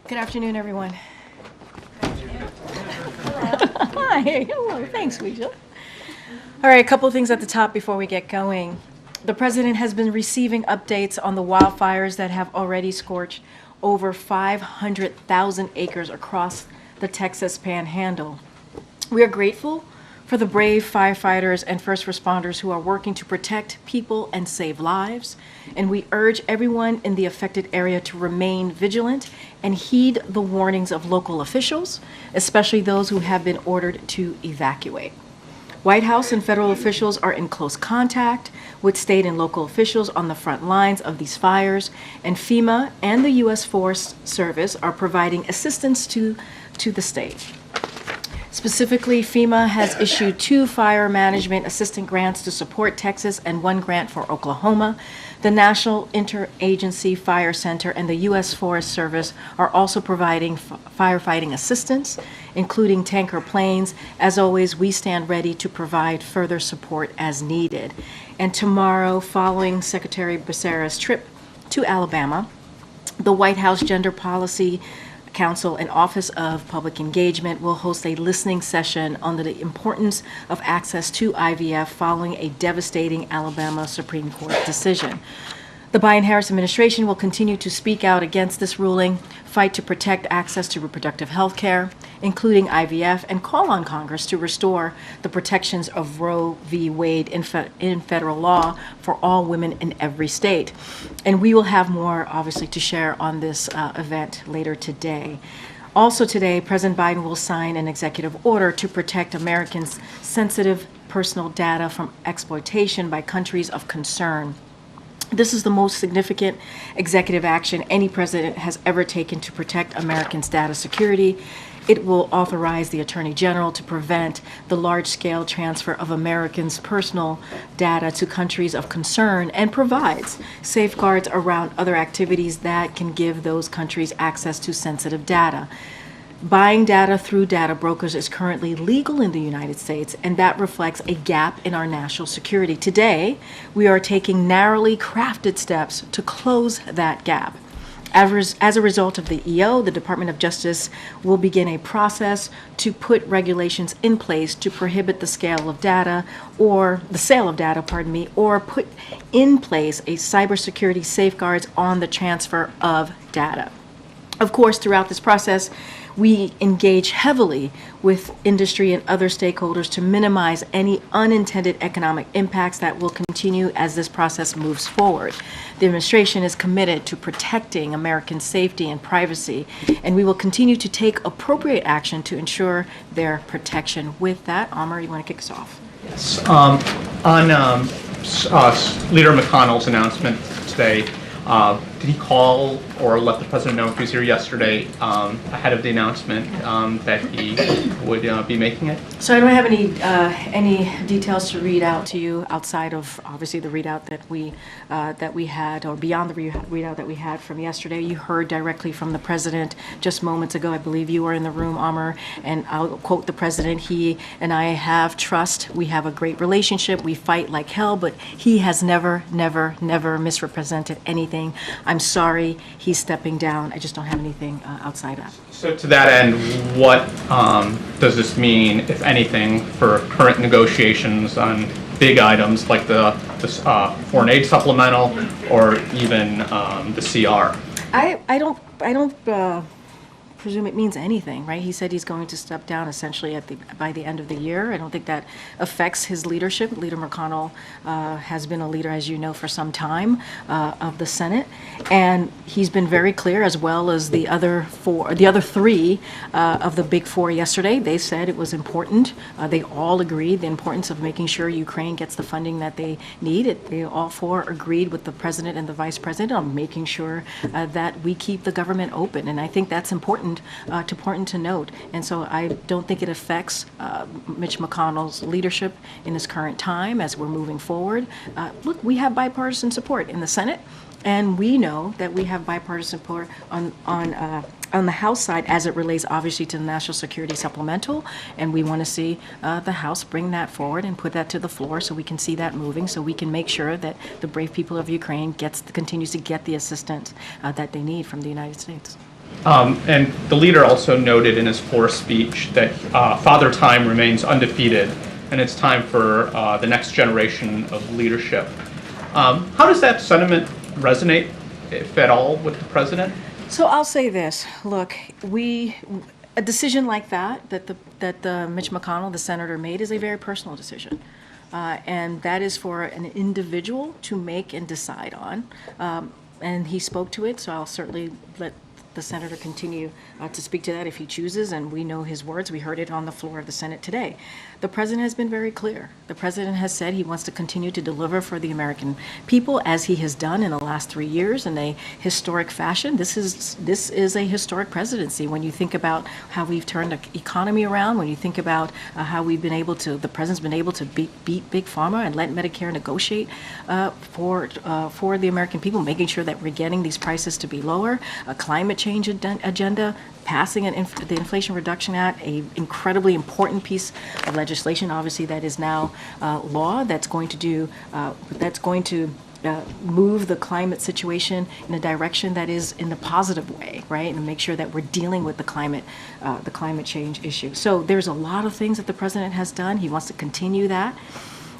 Good afternoon, everyone. Hi, hello, thanks, Ouija. All right, a couple of things at the top before we get going. The president has been receiving updates on the wildfires that have already scorched over 500,000 acres across the Texas Panhandle. We are grateful for the brave firefighters and first responders who are working to protect people and save lives, and we urge everyone in the affected area to remain vigilant and heed the warnings of local officials, especially those who have been ordered to evacuate. White House and federal officials are in close contact with state and local officials on the front lines of these fires, and FEMA and the U.S. Forest Service are providing assistance to the state. Specifically, FEMA has issued 2 fire management assistant grants to support Texas and 1 grant for Oklahoma. The National Interagency Fire Center and the U.S. Forest Service are also providing firefighting assistance, including tanker planes. As always, we stand ready to provide further support as needed. And tomorrow, following Secretary Becerra's trip to Alabama, the White House Gender Policy Council and Office of Public Engagement will host a listening session on the importance of access to IVF following a devastating Alabama Supreme Court decision. The Biden-Harris administration will continue to speak out against this ruling, fight to protect access to reproductive health care, including IVF, and call on Congress to restore the protections of Roe v. Wade in federal law for all women in every state. And we will have more, obviously, to share on this event later today. Also today, President Biden will sign an executive order to protect Americans' sensitive personal data from exploitation by countries of concern. This is the most significant executive action any president has ever taken to protect Americans' data security. It will authorize the Attorney General to prevent the large-scale transfer of Americans' personal data to countries of concern and provides safeguards around other activities that can give those countries access to sensitive data. Buying data through data brokers is currently legal in the United States, and that reflects a gap in our national security. Today, we are taking narrowly crafted steps to close that gap. As a result of the EO, the Department of Justice will begin a process to put regulations in place to prohibit the sale of data, or put in place a cybersecurity safeguards on the transfer of data. Of course, throughout this process, we engage heavily with industry and other stakeholders to minimize any unintended economic impacts that will continue as this process moves forward. The administration is committed to protecting Americans' safety and privacy, and we will continue to take appropriate action to ensure their protection. With that, Amr, you want to kick us off? Yes. On Leader McConnell's announcement today, did he call or let the president know if he was here yesterday ahead of the announcement that he would be making it? So I don't have any details to read out to you outside of obviously the readout that we had, or beyond the readout that we had from yesterday. You heard directly from the president just moments ago. I believe you were in the room, Amr, and I'll quote the president. He and I have trust. We have a great relationship. We fight like hell, but he has never misrepresented anything. I'm sorry, he's stepping down. I just don't have anything outside of that. So to that end, what does this mean, if anything, for current negotiations on big items like the foreign aid supplemental or even the CR? I don't presume it means anything, right? He said he's going to step down essentially by the end of the year. I don't think that affects his leadership. Leader McConnell has been a leader, as you know, for some time of the Senate, and he's been very clear, as well as the other three of the big four yesterday. They said it was important. They all agreed the importance of making sure Ukraine gets the funding that they need. They all four agreed with the president and the vice president on making sure that we keep the government open, and I think that's important to note. And so I don't think it affects Mitch McConnell's leadership in this current time as we're moving forward. Look, we have bipartisan support in the Senate, and we know that we have bipartisan support on the House side as it relates obviously to the National Security Supplemental, and we want to see the House bring that forward and put that to the floor so we can see that moving, so we can make sure that the brave people of Ukraine continues to get the assistance that they need from the United States. And the leader also noted in his floor speech that Father Time remains undefeated, and it's time for the next generation of leadership. How does that sentiment resonate, if at all, with the president? So I'll say this. Look, a decision like that Mitch McConnell, the senator, made is a very personal decision. And that is for an individual to make and decide on. And he spoke to it, so I'll certainly let the senator continue to speak to that if he chooses, and we know his words. We heard it on the floor of the Senate today. The president has been very clear. The president has said he wants to continue to deliver for the American people, as he has done in the last 3 years in a historic fashion. This is a historic presidency. When you think about how we've turned the economy around, when you think about how we've been able to, the president's been able to beat Big Pharma and let Medicare negotiate for the American people, making sure that we're getting these prices to be lower, a climate change agenda, passing the Inflation Reduction Act, an incredibly important piece of legislation, obviously, that is now law, that's going to move the climate situation in a direction that is in the positive way, right? And make sure that we're dealing with the climate change issue. So there's a lot of things that the president has done. He wants to continue that.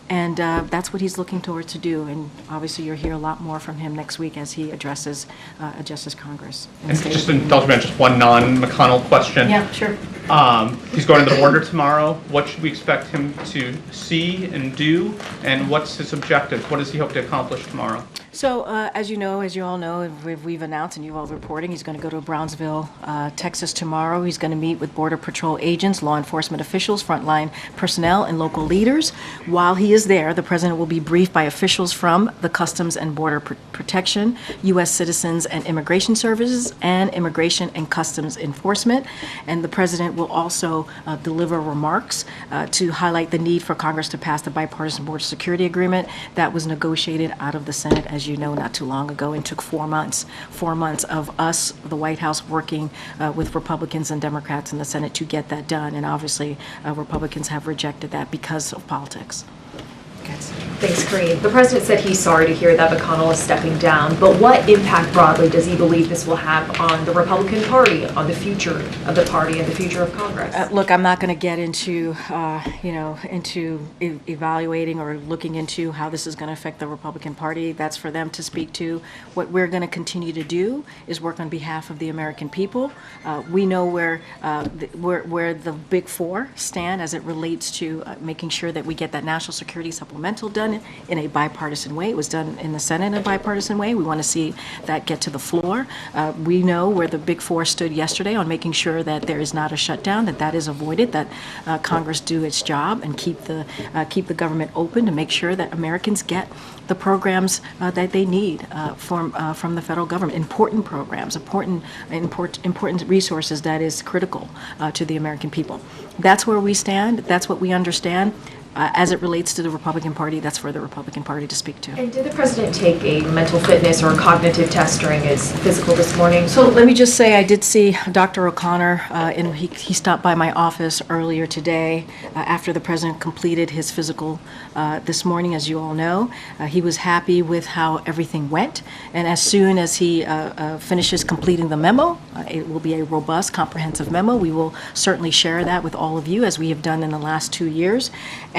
And that's what he's looking towards to do. And obviously, you'll hear a lot more from him next week as he addresses Congress. And just indulge me on just one non-McConnell question. Yeah, sure. He's going to the border tomorrow. What should we expect him to see and do? And what's his objectives? What does he hope to accomplish tomorrow? So, as you all know, we've announced, and you all reporting, he's going to go to Brownsville, Texas tomorrow. He's going to meet with Border Patrol agents, law enforcement officials, frontline personnel, and local leaders. While he is there, the president will be briefed by officials from the Customs and Border Protection, U.S. Citizens and Immigration Services, and Immigration and Customs Enforcement. And the president will also deliver remarks to highlight the need for Congress to pass the Bipartisan Border Security Agreement that was negotiated out of the Senate, as you know, not too long ago, and took 4 months. 4 months of us, the White House, working with Republicans and Democrats in the Senate to get that done. And obviously, Republicans have rejected that because of politics. Thanks, Karine. The president said he's sorry to hear that McConnell is stepping down, but what impact broadly does he believe this will have on the Republican Party, on the future of the party and the future of Congress? Look, I'm not going to get into, evaluating or looking into how this is going to affect the Republican Party. That's for them to speak to. What we're going to continue to do is work on behalf of the American people. We know where the Big Four stand as it relates to making sure that we get that national security supplemental done in a bipartisan way. It was done in the Senate in a bipartisan way. We want to see that get to the floor. We know where the Big Four stood yesterday on making sure that there is not a shutdown, that is avoided, that Congress do its job and keep the government open to make sure that Americans get the programs that they need from the federal government. Important programs, important resources that is critical to the American people. That's where we stand. That's what we understand. As it relates to the Republican Party, that's for the Republican Party to speak to. And did the president take a mental fitness or a cognitive test during his physical this morning? So let me just say, I did see Dr. O'Connor, and he stopped by my office earlier today after the president completed his physical this morning, as you all know. He was happy with how everything went, and as soon as he finishes completing the memo, it will be a robust, comprehensive memo. We will certainly share that with all of you, as we have done in the last 2 years.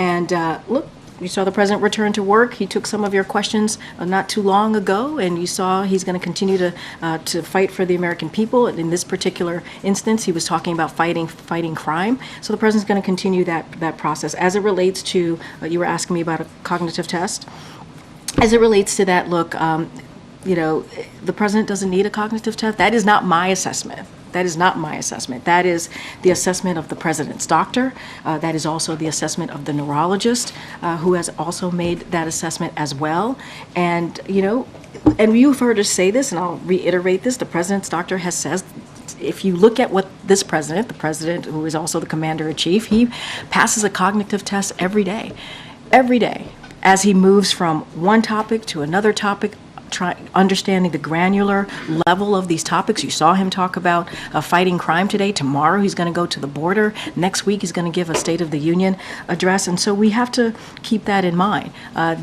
And look, you saw the president return to work. He took some of your questions not too long ago, and you saw he's going to continue to fight for the American people. In this particular instance, he was talking about fighting crime. So the president's going to continue that process. As it relates to, you were asking me about a cognitive test. As it relates to that, look, the president doesn't need a cognitive test. That is not my assessment. That is not my assessment. That is the assessment of the president's doctor. That is also the assessment of the neurologist, who has also made that assessment as well. And, and you've heard us say this, and I'll reiterate this, the president's doctor has said, if you look at what this president, the president who is also the commander-in-chief, he passes a cognitive test every day, as he moves from one topic to another topic, understanding the granular level of these topics. You saw him talk about fighting crime today. Tomorrow he's going to go to the border. Next week he's going to give a State of the Union address. And so we have to keep that in mind.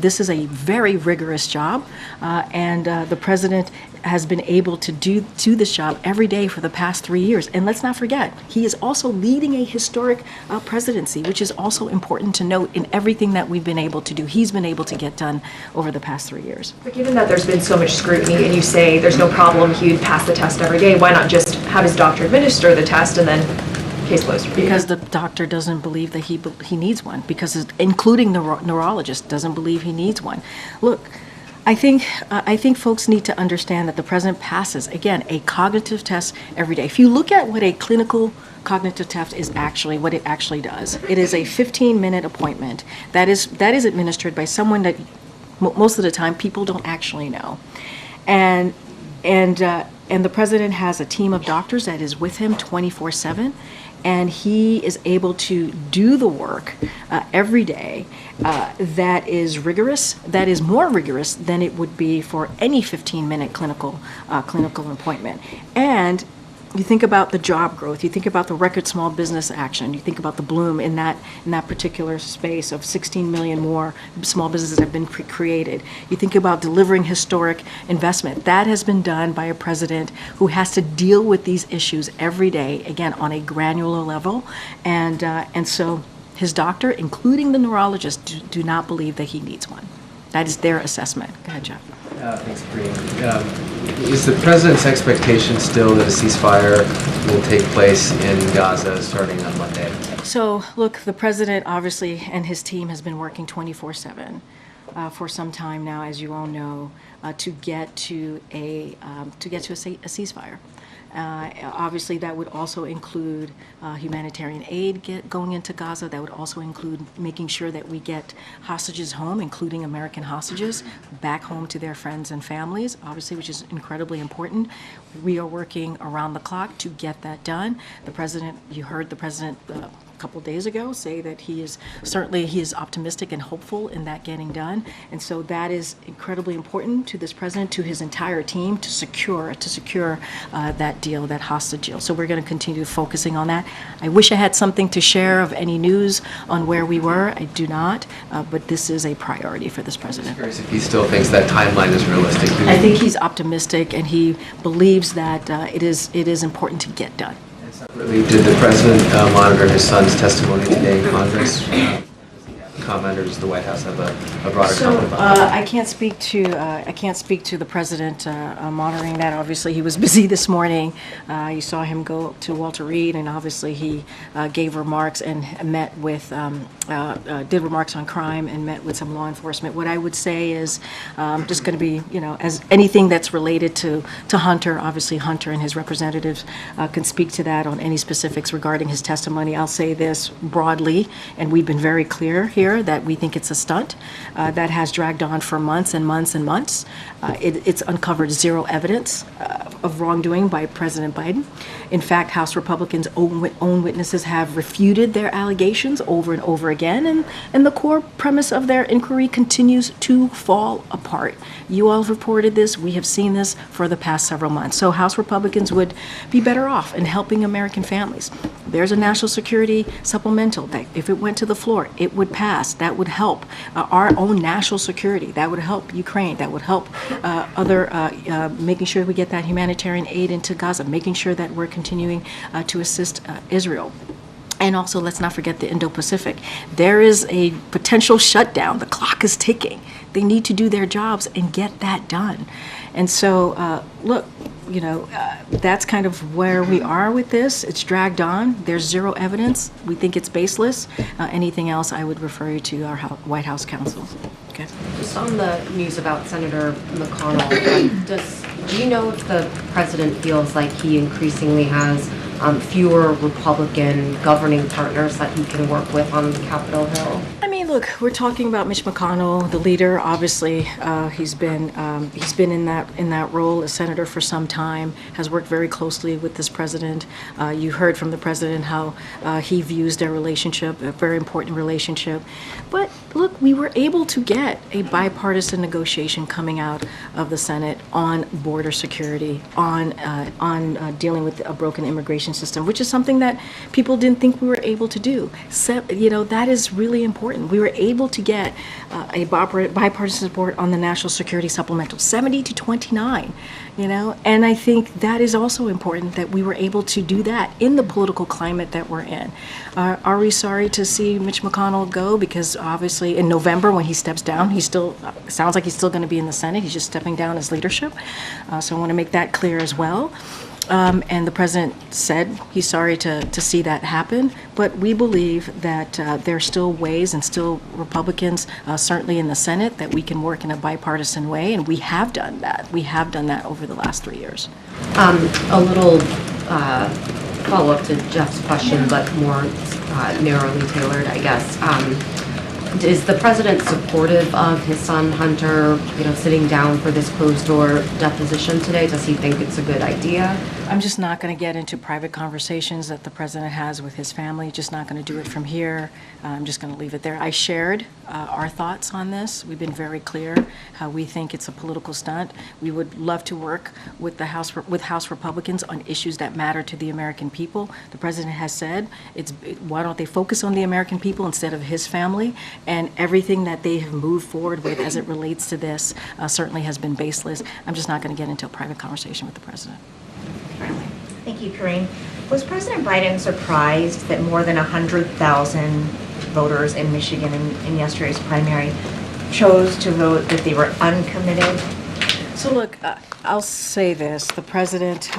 This is a very rigorous job, and the president has been able to do this job every day for the past 3 years. And let's not forget, he is also leading a historic presidency, which is also important to note in everything that we've been able to do. He's been able to get done over the past 3 years. But given that there's been so much scrutiny and you say there's no problem, he'd pass the test every day, why not just have his doctor administer the test and then case closed? Because the doctor doesn't believe that he needs one, because including the neurologist doesn't believe he needs one. Look, I think folks need to understand that the president passes, again, a cognitive test every day. If you look at what a clinical cognitive test is actually, what it actually does, it is a 15-minute appointment that is administered by someone that most of the time people don't actually know. And the president has a team of doctors that is with him 24/7. And he is able to do the work every day that is rigorous, that is more rigorous than it would be for any 15-minute clinical appointment. And you think about the job growth, you think about the record small business action, you think about the bloom in that particular space of 16 million more small businesses have been created. You think about delivering historic investment. That has been done by a president who has to deal with these issues every day, again, on a granular level. And so his doctor, including the neurologist, do not believe that he needs one. That is their assessment. Go ahead, Jeff. Thanks, Karine. Is the president's expectation still that a ceasefire will take place in Gaza starting on Monday? So, look, the president obviously and his team has been working 24/7 for some time now, as you all know, to get to a ceasefire. Obviously, that would also include humanitarian aid going into Gaza. That would also include making sure that we get hostages home, including American hostages, back home to their friends and families, obviously, which is incredibly important. We are working around the clock to get that done. The president, you heard the president a couple days ago say that he is optimistic and hopeful in that getting done. And so that is incredibly important to this president, to his entire team, to secure that deal, that hostage deal. So we're going to continue focusing on that. I wish I had something to share of any news on where we were. I do not, but this is a priority for this president. I'm curious if he still thinks that timeline is realistic. I think he's optimistic, and he believes that it is important to get done. Separately, did the president monitor his son's testimony today in Congress? Comment, or does the White House have a broader comment about that? I can't speak to the president monitoring that. Obviously, he was busy this morning. You saw him go to Walter Reed, and obviously he gave remarks and met with did remarks on crime and met with some law enforcement. What I would say is just going to be, as anything that's related to Hunter. Obviously, Hunter and his representatives can speak to that on any specifics regarding his testimony. I'll say this broadly, and we've been very clear here that we think it's a stunt that has dragged on for months and months and months. It's uncovered zero evidence of wrongdoing by President Biden. In fact, House Republicans' own witnesses have refuted their allegations over and over again, and the core premise of their inquiry continues to fall apart. You all have reported this. We have seen this for the past several months. So House Republicans would be better off in helping American families. There's a national security supplemental that if it went to the floor, it would pass. That would help our own national security. That would help Ukraine. That would help making sure we get that humanitarian aid into Gaza, making sure that we're continuing to assist Israel. And also, let's not forget the Indo-Pacific. There is a potential shutdown. The clock is ticking. They need to do their jobs and get that done. And so, look, that's kind of where we are with this. It's dragged on. There's zero evidence. We think it's baseless. Anything else, I would refer you to our White House counsel. Okay. Just on the news about Senator McConnell, do you know if the president feels like he increasingly has fewer Republican governing partners that he can work with on Capitol Hill? I mean, look, we're talking about Mitch McConnell, the leader. Obviously, he's been in that role as senator for some time. Has worked very closely with this president. You heard from the president how he views their relationship, a very important relationship. But look, we were able to get a bipartisan negotiation coming out of the Senate on border security, on dealing with a broken immigration system, which is something that people didn't think we were able to do. So, that is really important. We were able to get a bipartisan support on the national security supplemental, 70 to 29, and I think that is also important that we were able to do that in the political climate that we're in. Are we sorry to see Mitch McConnell go? Because obviously in November when he steps down, he still sounds like he's still going to be in the Senate. He's just stepping down his leadership. So I want to make that clear as well. And the president said he's sorry to see that happen, but we believe that there are still ways and still Republicans, certainly in the Senate, that we can work in a bipartisan way, and we have done that. We have done that over the last 3 years. A little follow-up to Jeff's question, but more narrowly tailored, I guess. Is the president supportive of his son Hunter, sitting down for this closed-door deposition today? Does he think it's a good idea? I'm just not going to get into private conversations that the president has with his family. Just not going to do it from here. I'm just going to leave it there. I shared our thoughts on this. We've been very clear how we think it's a political stunt. We would love to work with the House Republicans on issues that matter to the American people. The president has said, why don't they focus on the American people instead of his family? And everything that they have moved forward with as it relates to this certainly has been baseless. I'm just not going to get into a private conversation with the president. Thank you, Karine. Was President Biden surprised that more than 100,000 voters in Michigan in yesterday's primary chose to vote that they were uncommitted? So look, I'll say this. The president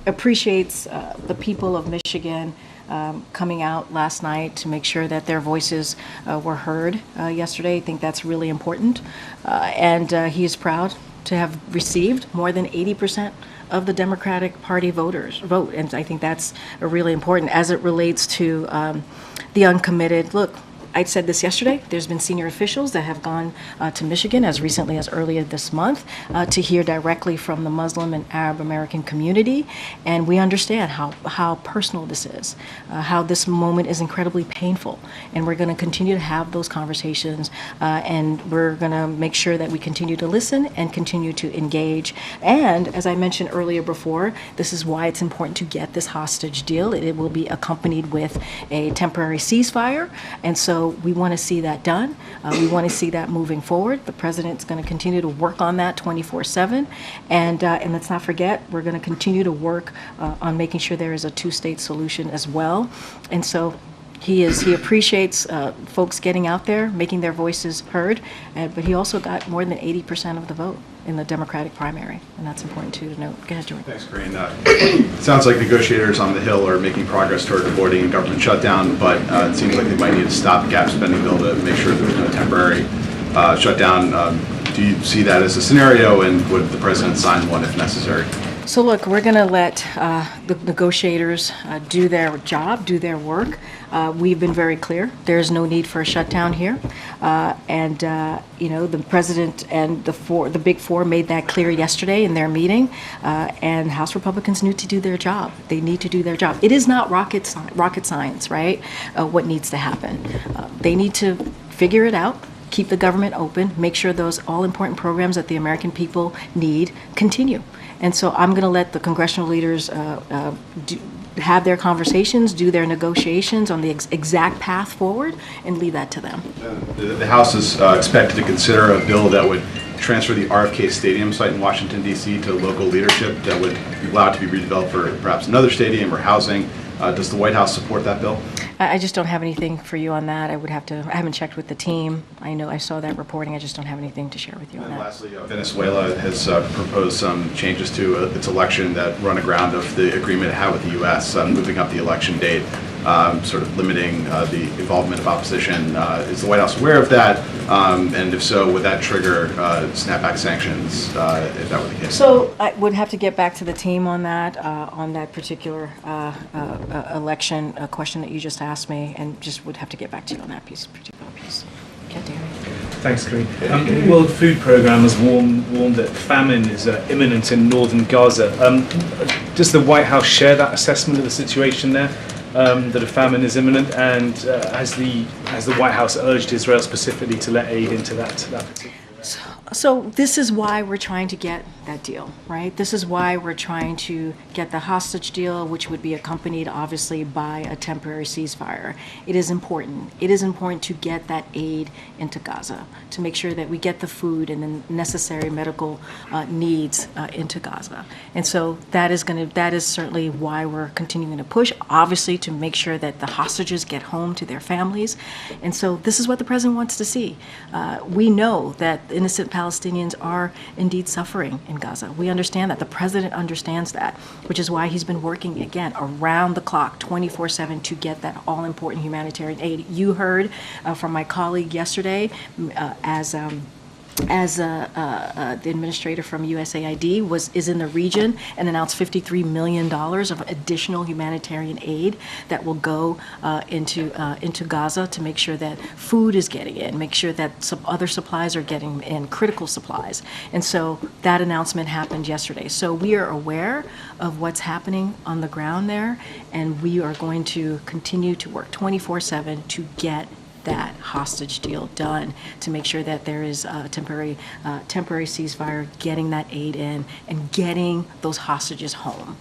appreciates the people of Michigan coming out last night to make sure that their voices were heard yesterday. I think that's really important. And he is proud to have received more than 80% of the Democratic Party voters vote. And I think that's really important as it relates to the uncommitted. Look, I said this yesterday, there's been senior officials that have gone to Michigan as recently as earlier this month to hear directly from the Muslim and Arab American community. And we understand how personal this is, how this moment is incredibly painful. And we're going to continue to have those conversations and we're going to make sure that we continue to listen and continue to engage. And as I mentioned earlier before, this is why it's important to get this hostage deal. It will be accompanied with a temporary ceasefire. And so we want to see that done. We want to see that moving forward. The president's going to continue to work on that 24/7. And let's not forget, we're going to continue to work on making sure there is a two-state solution as well. And so he appreciates folks getting out there, making their voices heard, but he also got more than 80% of the vote in the Democratic primary, and that's important too to note. Go ahead, Jordan. Thanks, Karine. It sounds like negotiators on the Hill are making progress toward avoiding a government shutdown, but it seems like they might need a stopgap spending bill to make sure there's no temporary shutdown. Do you see that as a scenario, and would the president sign one if necessary? So look, we're going to let the negotiators do their job, do their work. We've been very clear. There's no need for a shutdown here. The president and the Big Four made that clear yesterday in their meeting. And House Republicans need to do their job. They need to do their job. It is not rocket science, right? What needs to happen. They need to figure it out. Keep the government open, make sure those all-important programs that the American people need continue. And so I'm going to let the congressional leaders have their conversations, do their negotiations on the exact path forward, and leave that to them. The House is expected to consider a bill that would transfer the RFK Stadium site in Washington, D.C. to local leadership that would be allowed to be redeveloped for perhaps another stadium or housing. Does the White House support that bill? I just don't have anything for you on that. I haven't checked with the team. I know I saw that reporting. I just don't have anything to share with you on And that. lastly, Venezuela has proposed some changes to its election that run aground of the agreement it had with the U.S., moving up the election date. sort of limiting the involvement of opposition. Is the White House aware of that? And if so, would that trigger snapback sanctions if that were the case? So I would have to get back to the team on that particular election question that you just asked me, and just would have to get back to you on that particular piece. Okay, Darren. Thanks, Karine. The World Food Programme has warned that famine is imminent in northern Gaza. Does the White House share that assessment of the situation there, that a famine is imminent, and has the White House urged Israel specifically to let aid into that particular? So this is why we're trying to get that deal, right? This is why we're trying to get the hostage deal, which would be accompanied obviously by a temporary ceasefire. It is important. It is important to get that aid into Gaza, to make sure that we get the food and the necessary medical needs into Gaza. And so that is certainly why we're continuing to push, obviously, to make sure that the hostages get home to their families. And so this is what the president wants to see. We know that innocent Palestinians are indeed suffering in Gaza. We understand that. The president understands that, which is why he's been working, again, around the clock, 24/7, to get that all-important humanitarian aid. You heard from my colleague yesterday, as the administrator from USAID is in the region and announced $53 million of additional humanitarian aid that will go into Gaza to make sure that food is getting in, make sure that some other supplies are getting in, critical supplies. And so that announcement happened yesterday. So we are aware of what's happening on the ground there, and we are going to continue to work 24/7 to get that hostage deal done, to make sure that there is a temporary ceasefire, getting that aid in, and getting those hostages home.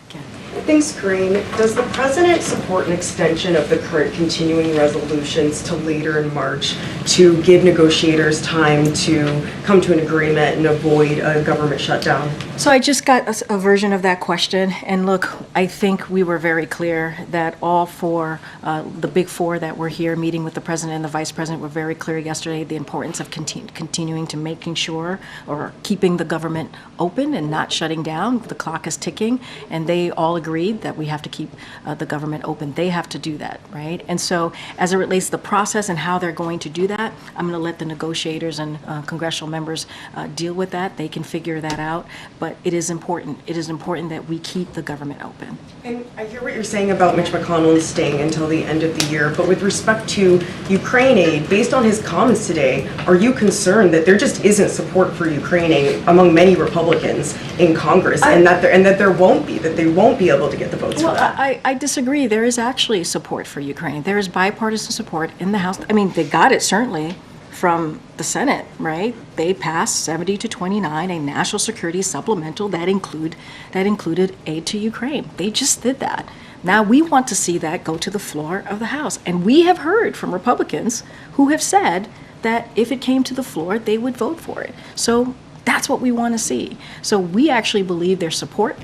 Okay. Thanks, Karine. Does the president support an extension of the current continuing resolutions to later in March to give negotiators time to come to an agreement and avoid a government shutdown? So I just got a version of that question, and look, I think we were very clear that all four, the big four that were here meeting with the president and the vice president, were very clear yesterday the importance of continuing to making sure, or keeping the government open and not shutting down. The clock is ticking, and they all agreed that we have to keep the government open. They have to do that, right? And so as it relates to the process and how they're going to do that, I'm going to let the negotiators and congressional members deal with that. They can figure that out, but it is important. It is important that we keep the government open. And I hear what you're saying about Mitch McConnell staying until the end of the year, but with respect to Ukraine aid, based on his comments today, are you concerned that there just isn't support for Ukraine aid among many Republicans in Congress, and that they won't be able to get the votes for that? I disagree. There is actually support for Ukraine. There is bipartisan support in the House. I mean, they got it certainly from the Senate, right? They passed 70-29, a national security supplemental that included aid to Ukraine. They just did that. Now we want to see that go to the floor of the House. And we have heard from Republicans who have said that if it came to the floor, they would vote for it. So that's what we want to see. So we actually believe there's support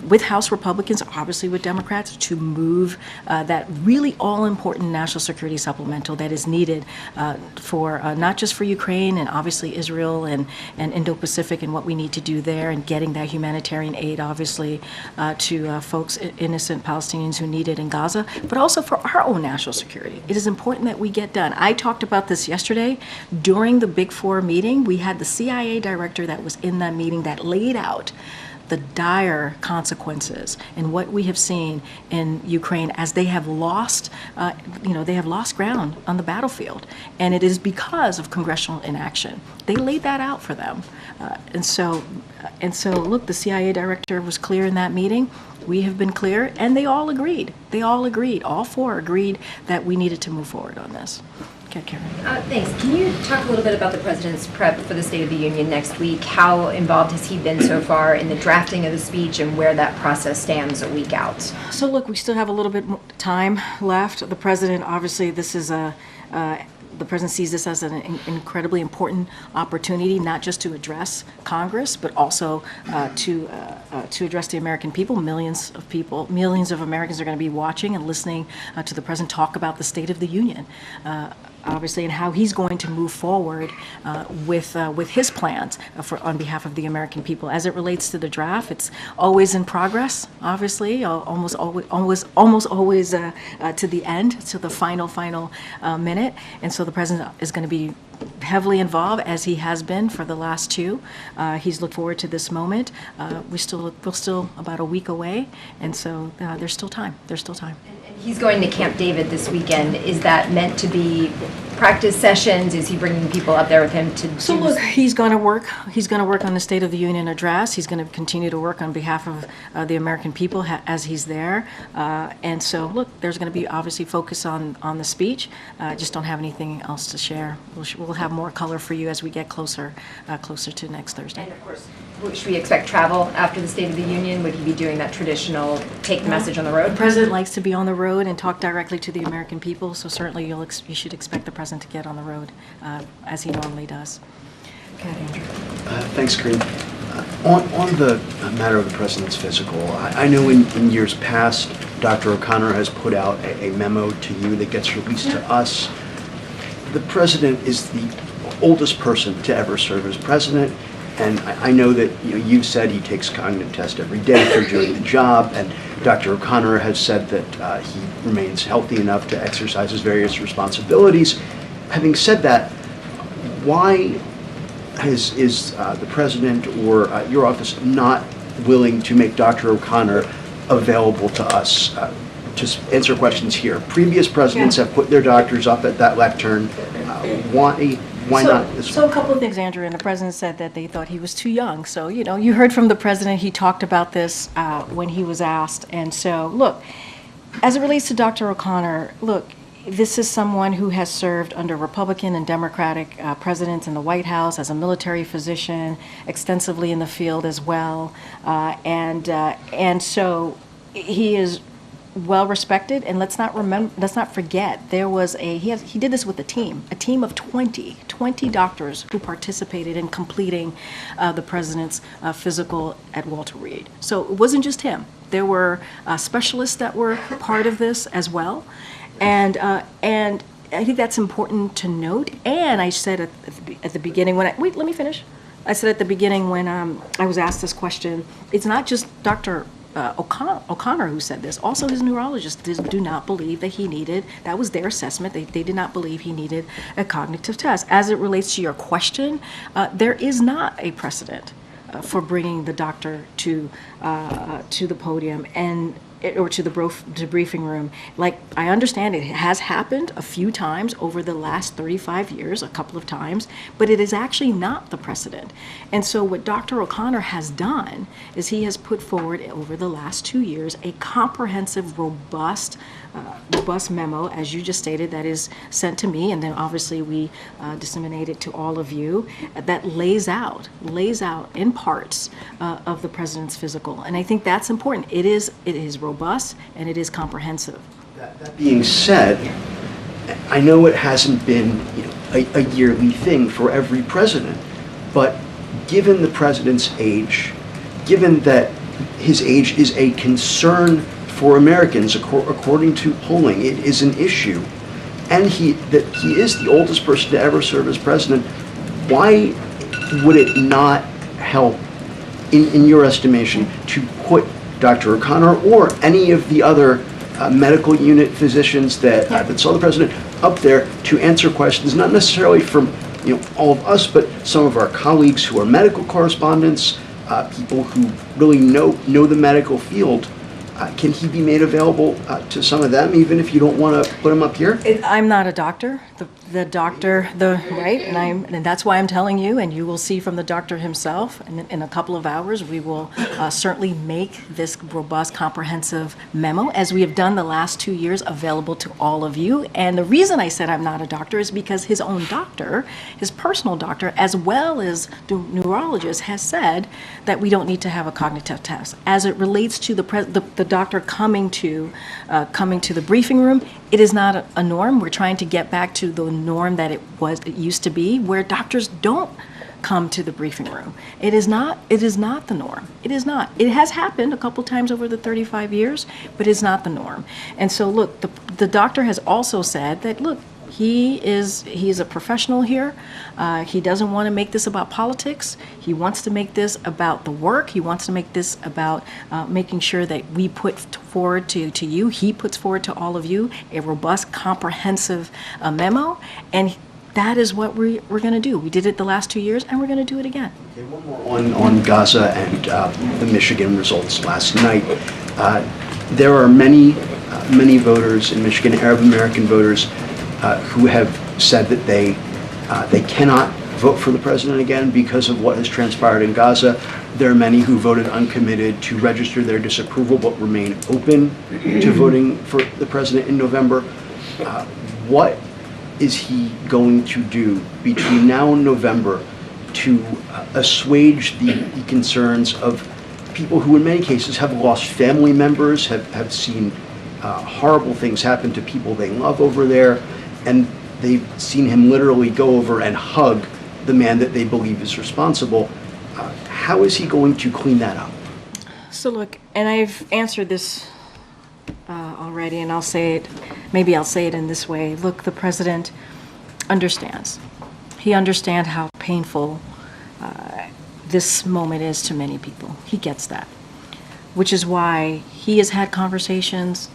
with House Republicans, obviously with Democrats, to move that really all-important national security supplemental that is needed for not just for Ukraine and obviously Israel and Indo-Pacific and what we need to do there, and getting that humanitarian aid obviously to folks, innocent Palestinians who need it in Gaza, but also for our own national security. It is important that we get done. I talked about this yesterday during the Big Four meeting. We had the CIA director that was in that meeting that laid out the dire consequences and what we have seen in Ukraine as they have lost, they have lost ground on the battlefield, and it is because of congressional inaction. They laid that out for them, and so look, the CIA director was clear in that meeting. We have been clear, and they all agreed. All four agreed that we needed to move forward on this. Okay, Karine. Thanks. Can you talk a little bit about the president's prep for the State of the Union next week? How involved has he been so far in the drafting of the speech, and where that process stands a week out? So look, we still have a little bit more time left. The president, obviously, the president sees this as an incredibly important opportunity, not just to address Congress, but also to address the American people. Millions of Americans are going to be watching and listening to the president talk about the State of the Union. obviously, and how he's going to move forward with his plans on behalf of the American people. As it relates to the draft, it's always in progress, obviously, almost always to the end, to the final minute. And so the president is going to be heavily involved, as he has been for the last two. He's looked forward to this moment. We're still about a week away, and so there's still time. There's still time. He's going to Camp David this weekend. Is that meant to be practice sessions? Is he bringing people up there with him to So look, he's going to work. He's going to work on the State of the Union address. He's going to continue to work on behalf of the American people as he's there. And so look, there's going to be obviously focus on the speech. Just don't have anything else to share. We'll have more color for you as we get closer to next Thursday. And of course, should we expect travel after the State of the Union? Would he be doing that traditional take the message on the road? The president likes to be on the road and talk directly to the American people, so certainly you should expect the president to get on the road as he normally does. Go ahead, Andrew. Thanks, Karine. On the matter of the president's physical, I know in years past, Dr. O'Connor has put out a memo to you that gets released to us. The president is the oldest person to ever serve as president. And I know that you've said he takes cognitive tests every day for doing the job, and Dr. O'Connor has said that he remains healthy enough to exercise his various responsibilities. Having said that, why is the president or your office not willing to make Dr. O'Connor available to us to answer questions here? Previous presidents have put their doctors up at that lectern. Why not this So a couple of things, Andrew, and the president said that they thought he was too young. So, you heard from the president, he talked about this when he was asked. And so, look, as it relates to Dr. O'Connor, look, this is someone who has served under Republican and Democratic presidents in the White House as a military physician, extensively in the field as well. And so he is well respected, and let's not forget he did this with a team of 20 doctors who participated in completing the president's physical at Walter Reed. So it wasn't just him. There were specialists that were part of this as well, and I think that's important to note. And I said at the beginning let me finish. I said at the beginning when I was asked this question, it's not just Dr. O'Connor who said this. Also, his neurologists do not believe that he needed, that was their assessment, they did not believe he needed a cognitive test. As it relates to your question, there is not a precedent for bringing the doctor to the podium or to the briefing room. Like, I understand it has happened a few times over the last 35 years, a couple of times, but it is actually not the precedent. And so what Dr. O'Connor has done is he has put forward over the last 2 years a comprehensive, robust memo, as you just stated, that is sent to me, and then obviously we disseminate it to all of you, that lays out in parts of the president's physical. And I think that's important. It is robust and it is comprehensive. That being said, I know it hasn't been a yearly thing for every president, but given the president's age, given that his age is a concern for Americans, according to polling, it is an issue, and that he is the oldest person to ever serve as president, why would it not help, in your estimation, to put Dr. O'Connor or any of the other medical unit physicians that saw the president up there to answer questions, not necessarily from all of us, but some of our colleagues who are medical correspondents, people who really know the medical field? Can he be made available to some of them, even if you don't want to put him up here? I'm not a doctor. Right, and that's why I'm telling you, and you will see from the doctor himself in a couple of hours, we will certainly make this robust, comprehensive memo, as we have done the last 2 years, available to all of you. And the reason I said I'm not a doctor is because his own doctor, his personal doctor, as well as the neurologist, has said that we don't need to have a cognitive test. As it relates to the doctor coming to the briefing room, it is not a norm. We're trying to get back to the norm that it used to be, where doctors don't come to the briefing room. It is not the norm. It is not. It has happened a couple times over the 35 years, but it's not the norm. And so look, the doctor has also said that, look, He is a professional here. He doesn't want to make this about politics. He wants to make this about the work. He wants to make this about making sure that we put forward to you, he puts forward to all of you, a robust, comprehensive memo. And that is what we're going to do. We did it the last 2 years, and we're going to do it again. Okay, one more on Gaza and the Michigan results last night. There are many voters in Michigan, Arab American voters, who have said that they cannot vote for the president again because of what has transpired in Gaza. There are many who voted uncommitted to register their disapproval but remain open to voting for the president in November. What is he going to do between now and November to assuage the concerns of people who in many cases have lost family members, have seen horrible things happen to people they love over there, and they've seen him literally go over and hug the man that they believe is responsible? How is he going to clean that up? So look, and I've answered this already, and I'll say it in this way. Look, the president understands. He understands how painful this moment is to many people. He gets that, which is why he has had conversations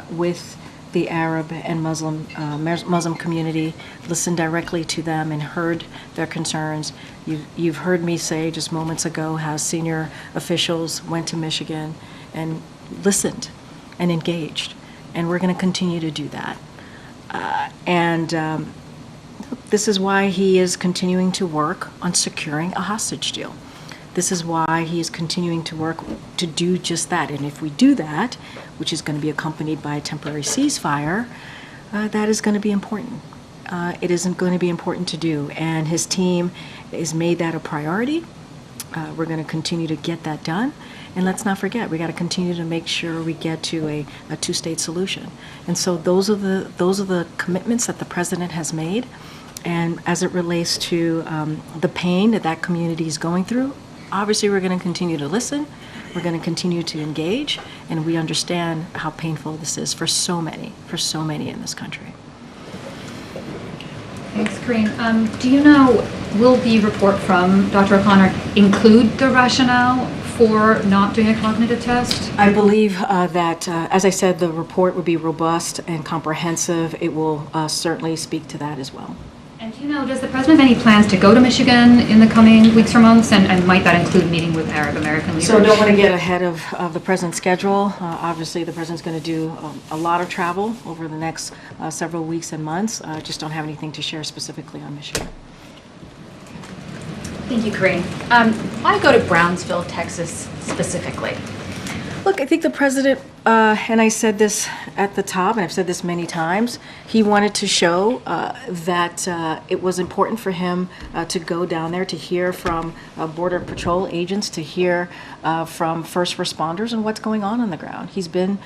with the Arab and Muslim community, listened directly to them and heard their concerns. You've heard me say just moments ago how senior officials went to Michigan and listened and engaged, and we're going to continue to do that. This is why he is continuing to work on securing a hostage deal. This is why he is continuing to work to do just that. And if we do that, which is going to be accompanied by a temporary ceasefire, that is going to be important. It isn't going to be important to do. And his team has made that a priority. We're going to continue to get that done. And let's not forget, we got to continue to make sure we get to a two-state solution. And so those are the commitments that the president has made. And as it relates to the pain that community is going through, obviously we're going to continue to listen. We're going to continue to engage, and we understand how painful this is for so many in this country. Thanks, Karine. Do you know, will the report from Dr. O'Connor include the rationale for not doing a cognitive test? I believe that, as I said, the report would be robust and comprehensive. It will certainly speak to that as well. And do you know, does the president have any plans to go to Michigan in the coming weeks or months? And might that include meeting with Arab American leaders? So I don't want to get ahead of the president's schedule. Obviously, the president's going to do a lot of travel over the next several weeks and months. Just don't have anything to share specifically on Michigan. Thank you, Karine. Why go to Brownsville, Texas specifically? Look, I think the president, and I said this at the top, and I've said this many times, he wanted to show that it was important for him to go down there to hear from Border Patrol agents, to hear from first responders and what's going on the ground. He's been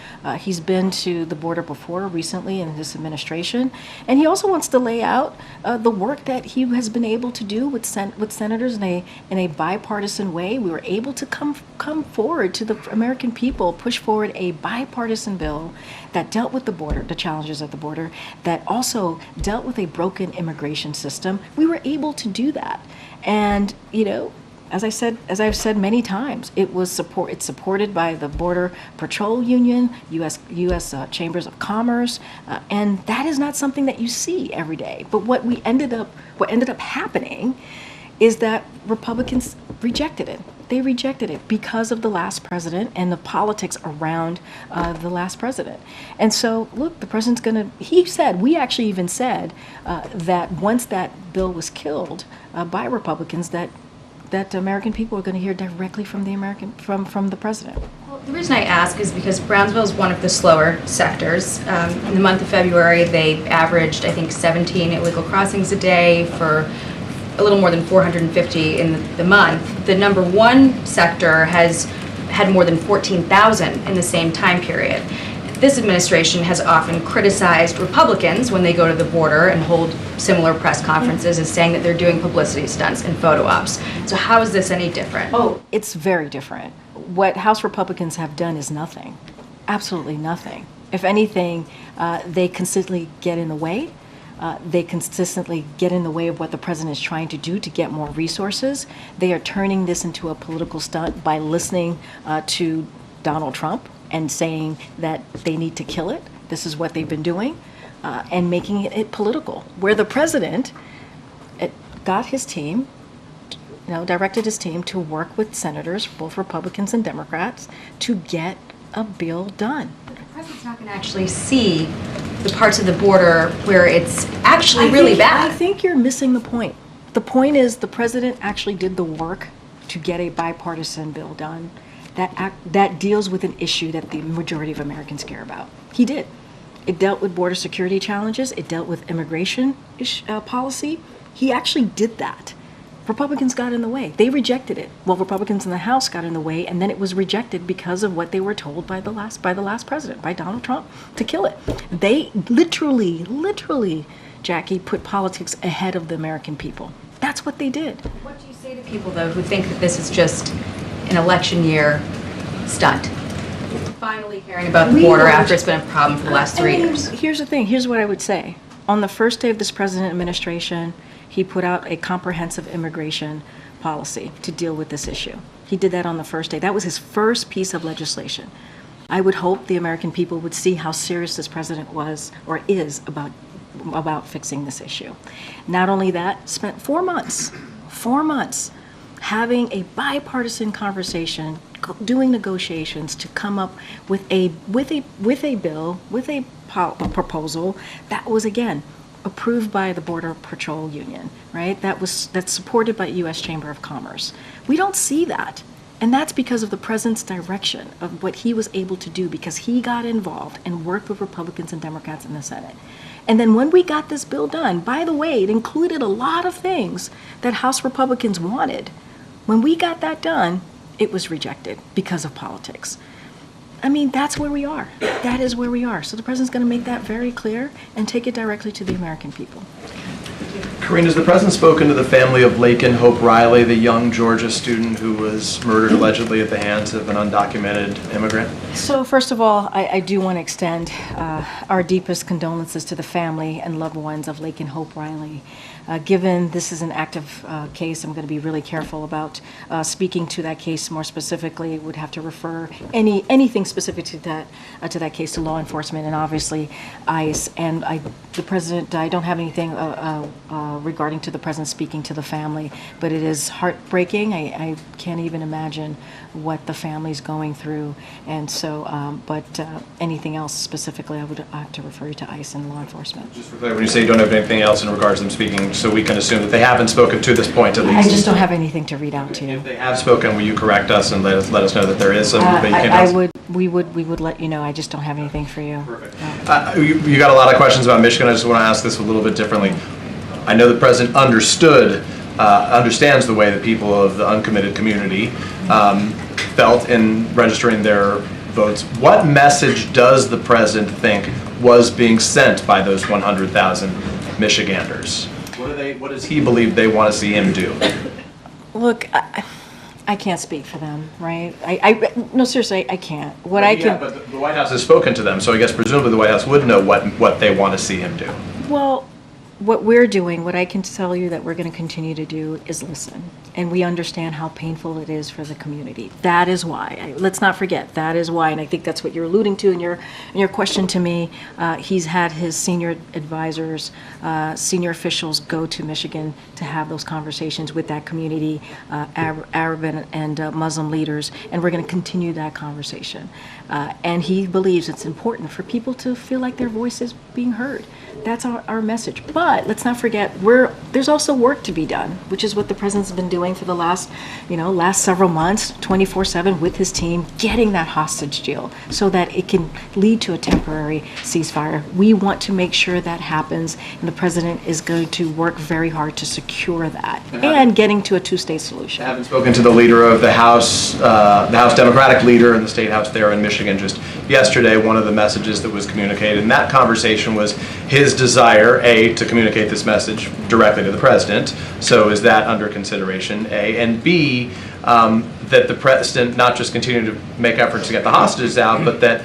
to the border before recently in this administration, and he also wants to lay out the work that he has been able to do with senators in a bipartisan way. We were able to come forward to the American people, push forward a bipartisan bill that dealt with the border, the challenges at the border, that also dealt with a broken immigration system. We were able to do that. And, as I've said many times, it's supported by the Border Patrol Union, U.S. Chambers of Commerce, and that is not something that you see every day. But what ended up happening is that Republicans rejected it. They rejected it because of the last president and the politics around the last president. And so, look, the president's we actually even said that once that bill was killed by Republicans, that American people are going to hear directly from the president. Well, the reason I ask is because Brownsville is one of the slower sectors. In the month of February, they averaged, I think, 17 illegal crossings a day for a little more than 450 in the month. The number one sector has had more than 14,000 in the same time period. This administration has often criticized Republicans when they go to the border and hold similar press conferences as saying that they're doing publicity stunts and photo ops. So how is this any different? Oh, it's very different. What House Republicans have done is nothing, absolutely nothing. If anything, they consistently get in the way. They consistently get in the way of what the president is trying to do to get more resources. They are turning this into a political stunt by listening to Donald Trump and saying that they need to kill it. This is what they've been doing, and making it political, where the president got his team, directed his team to work with senators, both Republicans and Democrats, to get a bill done. But the president's not going to actually see the parts of the border where it's actually really bad. I think you're missing the point. The point is the president actually did the work to get a bipartisan bill done that deals with an issue that the majority of Americans care about. He did. It dealt with border security challenges. It dealt with immigration policy. He actually did that. Republicans got in the way. They rejected it. Well, Republicans in the House got in the way, and then it was rejected because of what they were told by the last president, by Donald Trump, to kill it. They literally, Jackie, put politics ahead of the American people. That's what they did. What do you say to people, though, who think that this is just an election year stunt? Finally caring about the border after it's been a problem for the last 3 years. Here's the thing. Here's what I would say. On the first day of this president administration, he put out a comprehensive immigration policy to deal with this issue. He did that on the first day. That was his first piece of legislation. I would hope the American people would see how serious this president was or is about fixing this issue. Not only that, spent 4 months having a bipartisan conversation, doing negotiations to come up with a bill, with a proposal that was, again, approved by the Border Patrol Union, right? That's supported by U.S. Chamber of Commerce. We don't see that. And that's because of the president's direction of what he was able to do, because he got involved and worked with Republicans and Democrats in the Senate. And then when we got this bill done, by the way, it included a lot of things that House Republicans wanted. When we got that done, it was rejected because of politics. I mean, that's where we are. That is where we are. So the president's going to make that very clear and take it directly to the American people. Karine, has the president spoken to the family of Laken Riley, the young Georgia student who was murdered allegedly at the hands of an undocumented immigrant? So first of all, I do want to extend our deepest condolences to the family and loved ones of Laken Riley. Given this is an active case, I'm going to be really careful about speaking to that case more specifically. Would have to refer anything specific to that case to law enforcement and obviously ICE. And the president, I don't have anything regarding to the president speaking to the family, but it is heartbreaking. I can't even imagine what the family's going through. And so, anything else specifically, I would have to refer you to ICE and law enforcement. Just for clarity, when you say you don't have anything else in regards to them speaking, so we can assume that they haven't spoken to this point at least? I just don't have anything to read out to you. If they have spoken, will you correct us and let us know that there is some that you can't we would let you know. I just don't have anything for you. Perfect. You got a lot of questions about Michigan. I just want to ask this a little bit differently. I know the president understands the way that people of the uncommitted community felt in registering their votes. What message does the president think was being sent by those 100,000 Michiganders? What does he believe they want to see him do? Look, I can't speak for them, right? No, seriously, I can't. But the White House has spoken to them, so I guess presumably the White House would know what they want to see him do. Well, what we're doing, what I can tell you that we're going to continue to do is listen. And we understand how painful it is for the community. That is why. Let's not forget, that is why. And I think that's what you're alluding to in your question to me. He's had his senior advisors, senior officials go to Michigan to have those conversations with that community, Arab and Muslim leaders. And we're going to continue that conversation. And he believes it's important for people to feel like their voice is being heard. That's our message. But let's not forget, there's also work to be done, which is what the president's been doing for the last several months, 24/7 with his team, getting that hostage deal so that it can lead to a temporary ceasefire. We want to make sure that happens, and the president is going to work very hard to secure that and getting to a two-state solution. I haven't spoken to the leader of the House Democratic leader in the State House there in Michigan just yesterday. One of the messages that was communicated in that conversation was his desire, A, to communicate this message directly to the president. So is that under consideration, A? And B, that the president not just continue to make efforts to get the hostages out, but that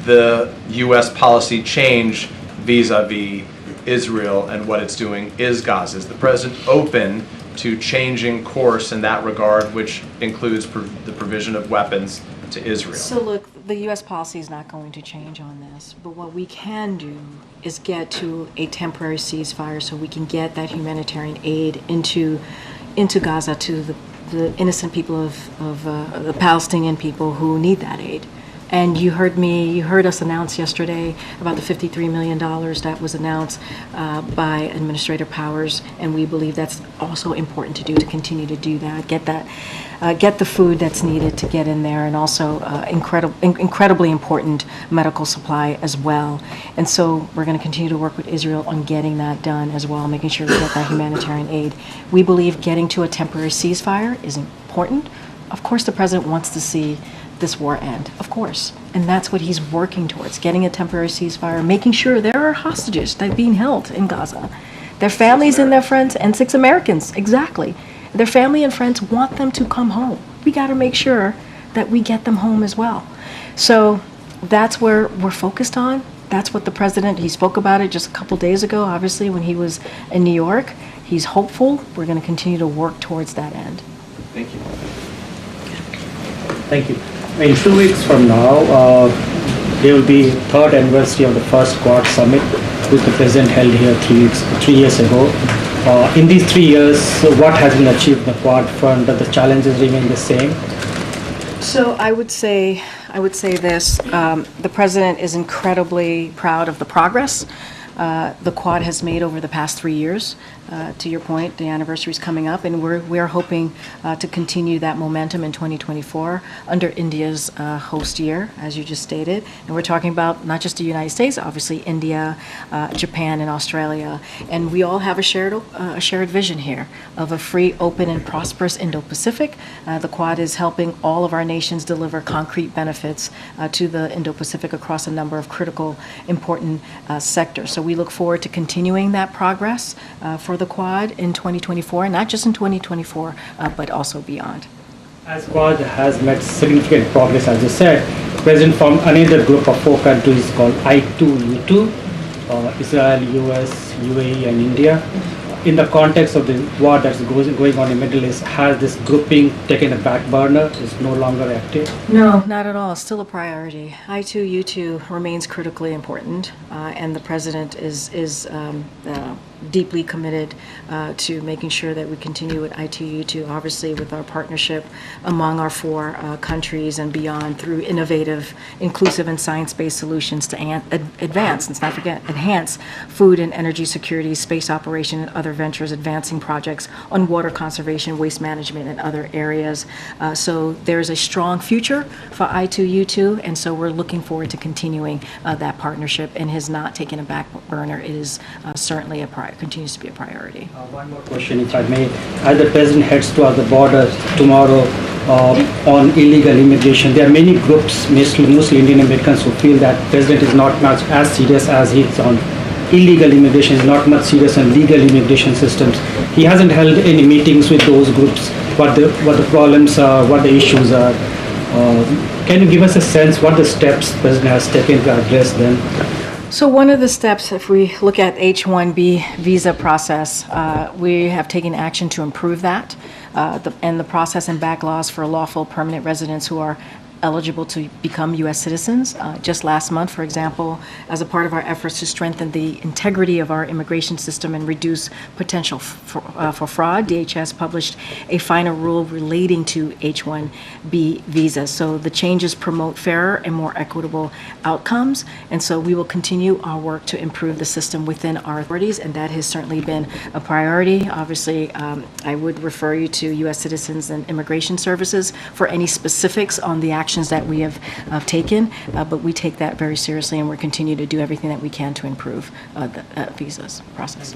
the U.S. policy change vis-a-vis Israel and what it's doing is Gaza. Is the president open to changing course in that regard, which includes the provision of weapons to Israel? So look, the U.S. policy is not going to change on this, but what we can do is get to a temporary ceasefire so we can get that humanitarian aid into Gaza to the innocent people of the Palestinian people who need that aid. And you heard us announce yesterday about the $53 million that was announced by Administrator Powers, and we believe that's also important to do, to continue to do that, get the food that's needed to get in there, and also incredibly important medical supply as well. And so we're going to continue to work with Israel on getting that done as well, making sure we get that humanitarian aid. We believe getting to a temporary ceasefire is important. Of course, the president wants to see this war end, of course. And that's what he's working towards, getting a temporary ceasefire, making sure there are hostages that are being held in Gaza. Their families and their friends, and 6 Americans, exactly. Their family and friends want them to come home. We got to make sure that we get them home as well. So that's where we're focused on. That's what the president, he spoke about it just a couple days ago, obviously, when he was in New York. He's hopeful. We're going to continue to work towards that end. Thank you. Thank you. In 2 weeks from now, there will be third anniversary of the first Quad summit, which the president held here 3 years ago. In these 3 years, what has been achieved in the Quad front? Do the challenges remain the same? So I would say this: the president is incredibly proud of the progress the Quad has made over the past 3 years. To your point, the anniversary is coming up, and we're hoping to continue that momentum in 2024 under India's host year, as you just stated. And we're talking about not just the United States, obviously India, Japan, and Australia. And we all have a shared vision here of a free, open, and prosperous Indo-Pacific. The Quad is helping all of our nations deliver concrete benefits to the Indo-Pacific across a number of critical, important sectors. So we look forward to continuing that progress for the Quad in 2024, and not just in 2024, but also beyond. As Quad has made significant progress, as you said, the President formed another group of 4 countries called I2U2, Israel, US, UAE, and India. In the context of the war that's going on in the Middle East, has this grouping taken a back burner? Is no longer active? No, not at all. Still a priority. I2U2 remains critically important, and the president is deeply committed to making sure that we continue with I2U2, obviously with our partnership among our 4 countries and beyond through innovative, inclusive, and science-based solutions to advance, let's not forget, enhance food and energy security, space operation, and other ventures, advancing projects on water conservation, waste management, and other areas. So there's a strong future for I2U2, and so we're looking forward to continuing that partnership, and has not taken a back burner. It is certainly continues to be a priority. One more question, if I may. As the president heads towards the border tomorrow on illegal immigration, there are many groups, mostly Indian Americans, who feel that the president is not much as serious as he is on illegal immigration, is not much serious on legal immigration systems. He hasn't held any meetings with those groups, what the problems are, what the issues are. Can you give us a sense what the steps the president has taken to address them? So one of the steps, if we look at H-1B visa process, we have taken action to improve that, and the process and backlogs for lawful permanent residents who are eligible to become U.S. citizens. Just last month, for example, as a part of our efforts to strengthen the integrity of our immigration system and reduce potential for fraud, DHS published a final rule relating to H-1B visas. So the changes promote fairer and more equitable outcomes, and so we will continue our work to improve the system within our authorities, and that has certainly been a priority. Obviously, I would refer you to U.S. Citizens and Immigration Services for any specifics on the actions that we have taken, but we take that very seriously, and we'll continue to do everything that we can to improve the visas process.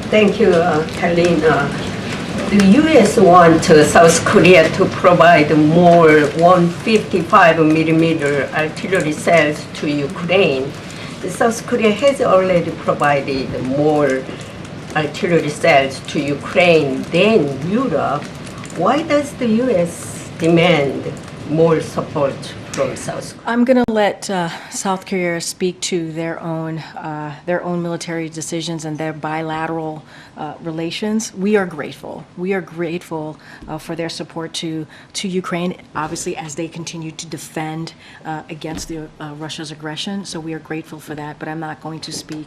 Thank you, Karine. The U.S. wants South Korea to provide more 155 millimeter artillery cells to Ukraine. South Korea has already provided more artillery cells to Ukraine than Europe. Why does the U.S. demand more support from South Korea? I'm going to let South Korea speak to their own military decisions and their bilateral relations. We are grateful. We are grateful for their support to Ukraine, obviously, as they continue to defend against Russia's aggression. So we are grateful for that. But I'm not going to speak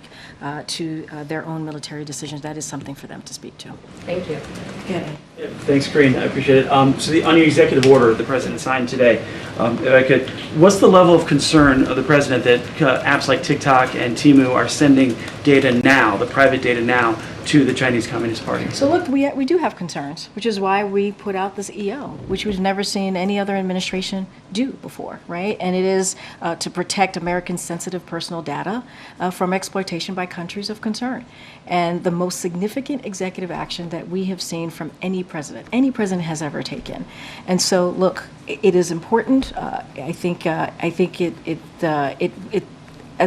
to their own military decisions. That is something for them to speak to. Thank you. Okay. Thanks, Karine. I appreciate it. So on your executive order the president signed today, if I could, what's the level of concern of the president that apps like TikTok and Temu are sending data now, the private data now, to the Chinese Communist Party? So look, we do have concerns, which is why we put out this EO, which we've never seen any other administration do before, right? And it is to protect Americans' sensitive personal data from exploitation by countries of concern. And the most significant executive action that we have seen from any president has ever taken. And so look, it is important. I think as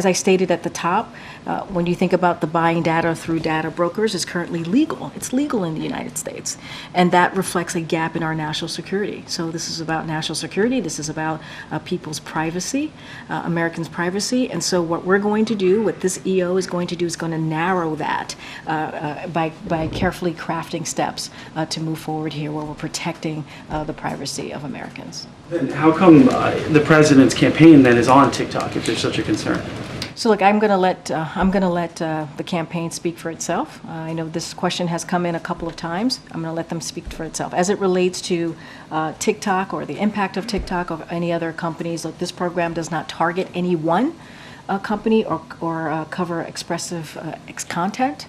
I stated at the top, when you think about the buying data through data brokers, is currently legal. It's legal in the United States. And that reflects a gap in our national security. So this is about national security. This is about people's privacy, Americans' privacy. And so what we're going to do, what this EO is going to do, is going to narrow that by carefully crafting steps to move forward here where we're protecting the privacy of Americans. Then how come the president's campaign then is on TikTok if there's such a concern? So look, I'm going to let the campaign speak for itself. I know this question has come in a couple of times. I'm going to let them speak for itself. As it relates to TikTok or the impact of TikTok or any other companies, look, this program does not target any one company or cover expressive content.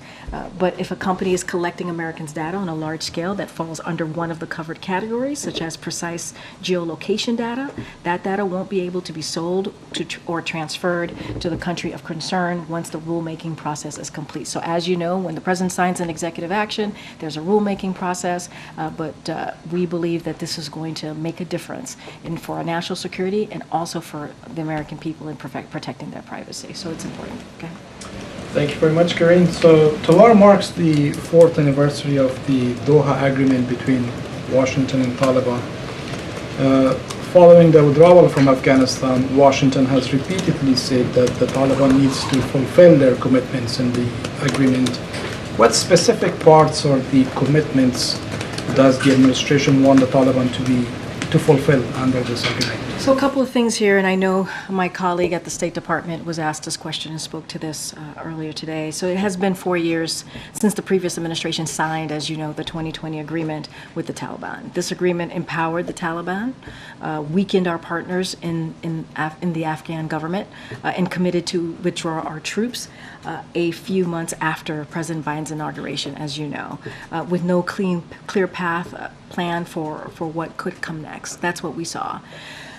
But if a company is collecting Americans' data on a large scale that falls under one of the covered categories, such as precise geolocation data, that data won't be able to be sold or transferred to the country of concern once the rulemaking process is complete. So as you know, when the president signs an executive action, there's a rulemaking process, but we believe that this is going to make a difference for our national security and also for the American people in protecting their privacy. So it's important. Okay. Thank you very much, Karine. So tomorrow marks the 4th anniversary of the Doha Agreement between Washington and Taliban. Following the withdrawal from Afghanistan, Washington has repeatedly said that the Taliban needs to fulfill their commitments in the agreement. What specific parts or the commitments does the administration want the Taliban to fulfill under this agreement? So a couple of things here, and I know my colleague at the State Department was asked this question and spoke to this earlier today. So it has been 4 years since the previous administration signed, as you know, the 2020 agreement with the Taliban. This agreement empowered the Taliban, weakened our partners in the Afghan government, and committed to withdraw our troops a few months after President Biden's inauguration, as you know, with no clear path plan for what could come next. That's what we saw.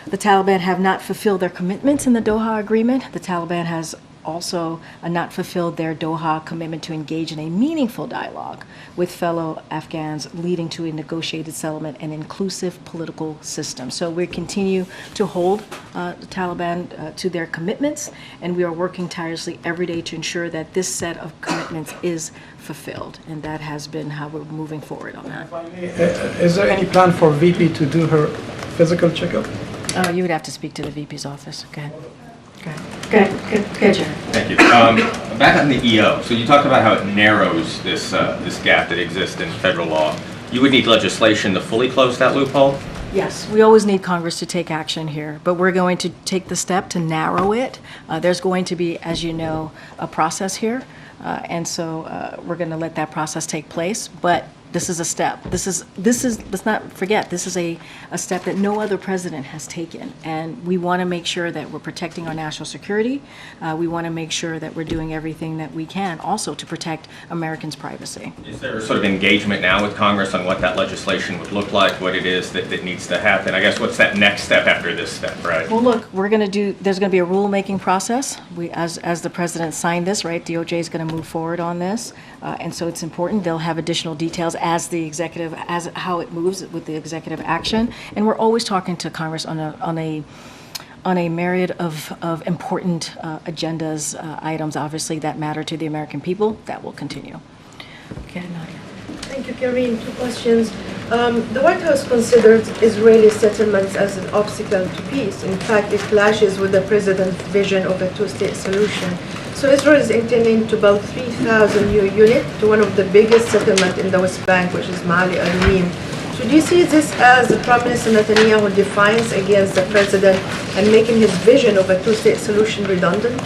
The Taliban have not fulfilled their commitments in the Doha Agreement. The Taliban has also not fulfilled their Doha commitment to engage in a meaningful dialogue with fellow Afghans, leading to a negotiated settlement and inclusive political system. So we continue to hold the Taliban to their commitments, and we are working tirelessly every day to ensure that this set of commitments is fulfilled, and that has been how we're moving forward on that. Is there any plan for VP to do her physical checkup? Oh, you would have to speak to the VP's office. Go ahead. Good, Chair. Thank you. Back on the EO, so you talked about how it narrows this gap that exists in federal law. You would need legislation to fully close that loophole? Yes, we always need Congress to take action here, but we're going to take the step to narrow it. There's going to be, as you know, a process here, and so we're going to let that process take place. But this is a step. This is. Let's not forget. This is a step that no other president has taken, and we want to make sure that we're protecting our national security. We want to make sure that we're doing everything that we can, also to protect Americans' privacy. Is there sort of engagement now with Congress on what that legislation would look like, what it is that needs to happen? I guess what's that next step after this step, right? Well, look, there's going to be a rulemaking process. As the president signed this, right, DOJ is going to move forward on this, and so it's important. They'll have additional details as how it moves with the executive action, and we're always talking to Congress on a myriad of important agendas, items, obviously, that matter to the American people. That will continue. Okay, Nadia. Thank you, Karine. 2 questions. The White House considers Israeli settlements as an obstacle to peace. In fact, it clashes with the president's vision of a two-state solution. So Israel is intending to build 3,000 new units to one of the biggest settlements in the West Bank, which is Ma'ale Adunim. So do you see this as the Prime Minister Netanyahu defiance against the president and making his vision of a two-state solution redundant?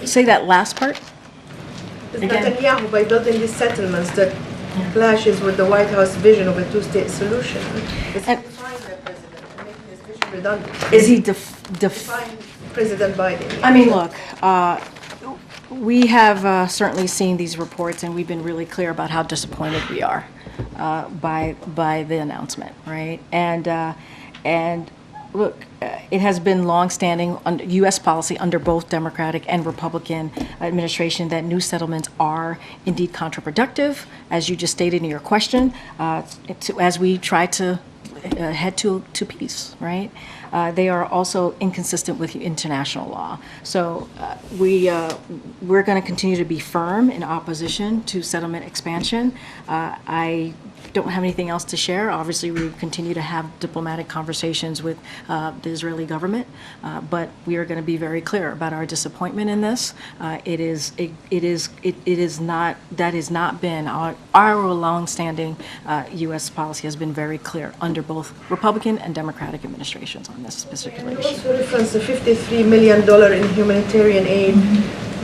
Say that last part. Is Netanyahu, by building these settlements that clashes with the White House vision of a two-state solution, is he defying the president and making his vision redundant? Is he defying President Biden? I mean, look, we have certainly seen these reports, and we've been really clear about how disappointed we are by the announcement, right? And look, it has been longstanding U.S. policy under both Democratic and Republican administration that new settlements are indeed counterproductive, as you just stated in your question, as we try to head to peace, right? They are also inconsistent with international law. So we're going to continue to be firm in opposition to settlement expansion. I don't have anything else to share. Obviously, we continue to have diplomatic conversations with the Israeli government, but we are going to be very clear about our disappointment in this. It is not, that has not been our longstanding U.S. policy has been very clear under both Republican and Democratic administrations on this particular You issue. also referenced the $53 million in humanitarian aid.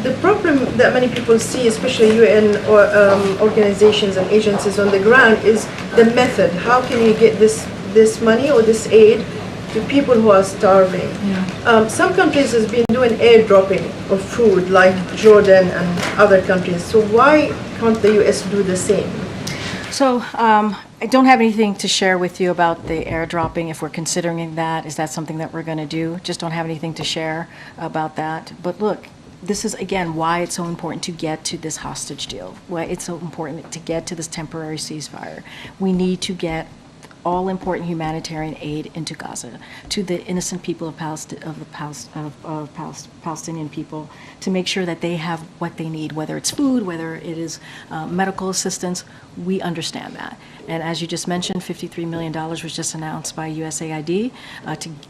The problem that many people see, especially UN organizations and agencies on the ground, is the method. How can you get this money or this aid to people who are starving? Some countries has been doing airdropping of food, like Jordan and other countries. So why can't the U.S. do the same? So I don't have anything to share with you about the airdropping. If we're considering that, is that something that we're going to do? Just don't have anything to share about that. But look, this is, again, why it's so important to get to this hostage deal, why it's so important to get to this temporary ceasefire. We need to get all-important humanitarian aid into Gaza, to the innocent people of Palestinian people, to make sure that they have what they need, whether it's food, whether it is medical assistance. We understand that. And as you just mentioned, $53 million was just announced by USAID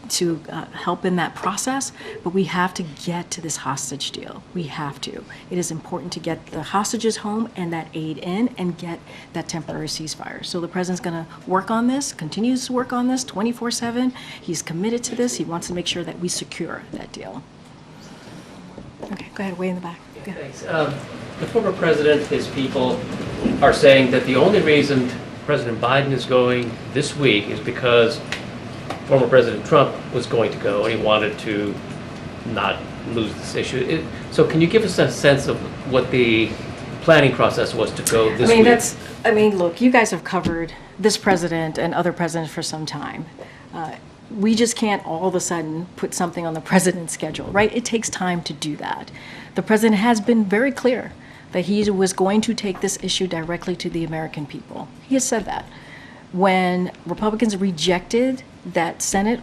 to help in that process. But we have to get to this hostage deal. We have to. It is important to get the hostages home and that aid in and get that temporary ceasefire. So the president's going to work on this, continues to work on this 24/7. He's committed to this. He wants to make sure that we secure that deal. Okay, go ahead, way in the back. Go ahead. Thanks. The former president, his people are saying that the only reason President Biden is going this week is because former President Trump was going to go and he wanted to not lose this issue. So can you give us a sense of what the planning process was to go this week? Look, you guys have covered this president and other presidents for some time. We just can't all of a sudden put something on the president's schedule, right? It takes time to do that. The president has been very clear that he was going to take this issue directly to the American people. He has said that. When Republicans rejected that Senate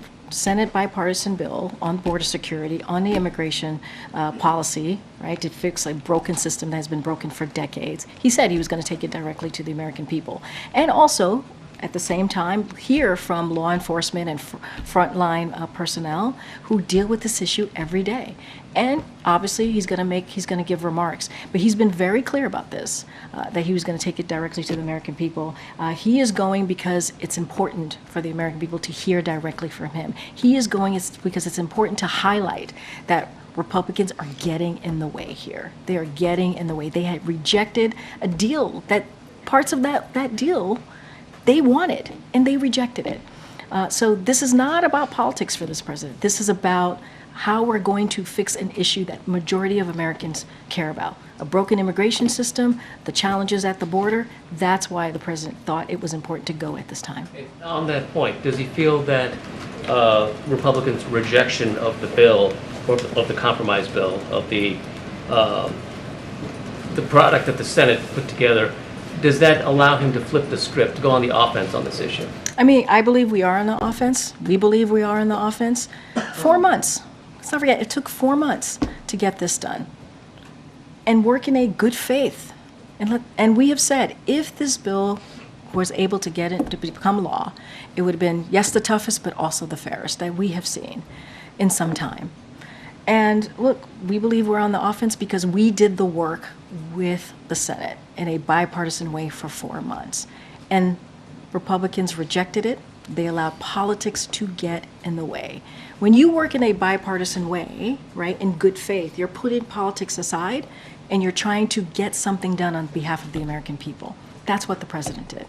bipartisan bill on border security, on the immigration policy, right, to fix a broken system that has been broken for decades, he said he was going to take it directly to the American people. And also, at the same time, hear from law enforcement and frontline personnel who deal with this issue every day. And obviously, he's going to give remarks. But he's been very clear about this, that he was going to take it directly to the American people. He is going because it's important for the American people to hear directly from him. He is going because it's important to highlight that Republicans are getting in the way here. They are getting in the way. They had rejected a deal that parts of that deal they wanted, and they rejected it. So this is not about politics for this president. This is about how we're going to fix an issue that majority of Americans care about. A broken immigration system, the challenges at the border. That's why the president thought it was important to go at this time. On that point, does he feel that Republicans' rejection of the bill, or of the compromise bill, of the product that the Senate put together, does that allow him to flip the script, to go on the offense on this issue? I believe we are on the offense. We believe we are on the offense. 4 months. Let's not forget, it took 4 months to get this done. And work in a good faith. And we have said, if this bill was able to get it to become law, it would have been, yes, the toughest, but also the fairest that we have seen in some time. And look, we believe we're on the offense because we did the work with the Senate in a bipartisan way for 4 months. And Republicans rejected it. They allowed politics to get in the way. When you work in a bipartisan way, right, in good faith, you're putting politics aside and you're trying to get something done on behalf of the American people. That's what the president did.